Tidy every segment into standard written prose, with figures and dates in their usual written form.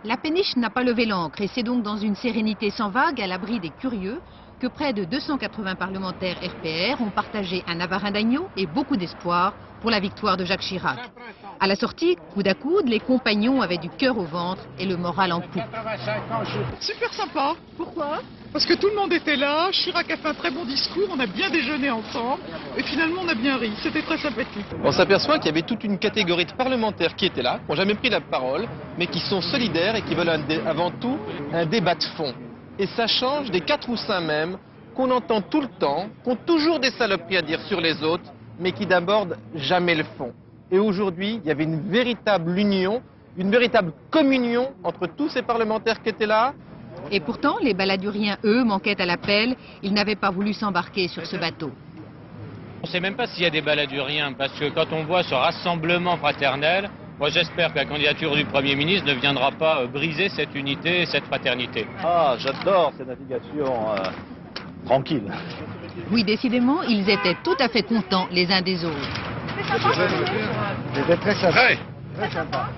La péniche n'a pas levé l'ancre et c'est donc dans une sérénité sans vague, à l'abri des curieux, que près de 280 parlementaires RPR ont partagé un avarin d'agneau et beaucoup d'espoir pour la victoire de Jacques Chirac. À la sortie, coude à coude, les compagnons avaient du cœur au ventre et le moral en coupe. Super sympa. Pourquoi? Parce que tout le monde était là, Chirac a fait un très bon discours, on a bien déjeuné ensemble et finalement on a bien ri, c'était très sympathique. On s'aperçoit qu'il y avait toute une catégorie de parlementaires qui étaient là, qui n'ont jamais pris la parole, mais qui sont solidaires et qui veulent avant tout un débat de fond. Et ça change des 4 ou 5 mêmes qu'on entend tout le temps, qui ont toujours des saloperies à dire sur les autres, mais qui n'abordent jamais le fond. Et aujourd'hui, il y avait une véritable union, une véritable communion entre tous ces parlementaires qui étaient là. Et pourtant, les baladuriens, eux, manquaient à l'appel. Ils n'avaient pas voulu s'embarquer sur ce bateau. On ne sait même pas s'il y a des baladuriens, parce que quand on voit ce rassemblement fraternel, moi j'espère que la candidature du Premier ministre ne viendra pas briser cette unité et cette fraternité. Ah, j'adore cette navigation tranquille. Oui, décidément, ils étaient tout à fait contents les uns des autres. C'était très sympa. Très sympa.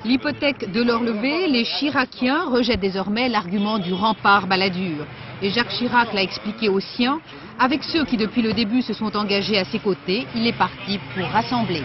L'hypothèque de leur levée, les Chiraciens rejettent désormais l'argument du rempart baladure. Et Jacques Chirac l'a expliqué aux siens, avec ceux qui depuis le début se sont engagés à ses côtés, il est parti pour rassembler.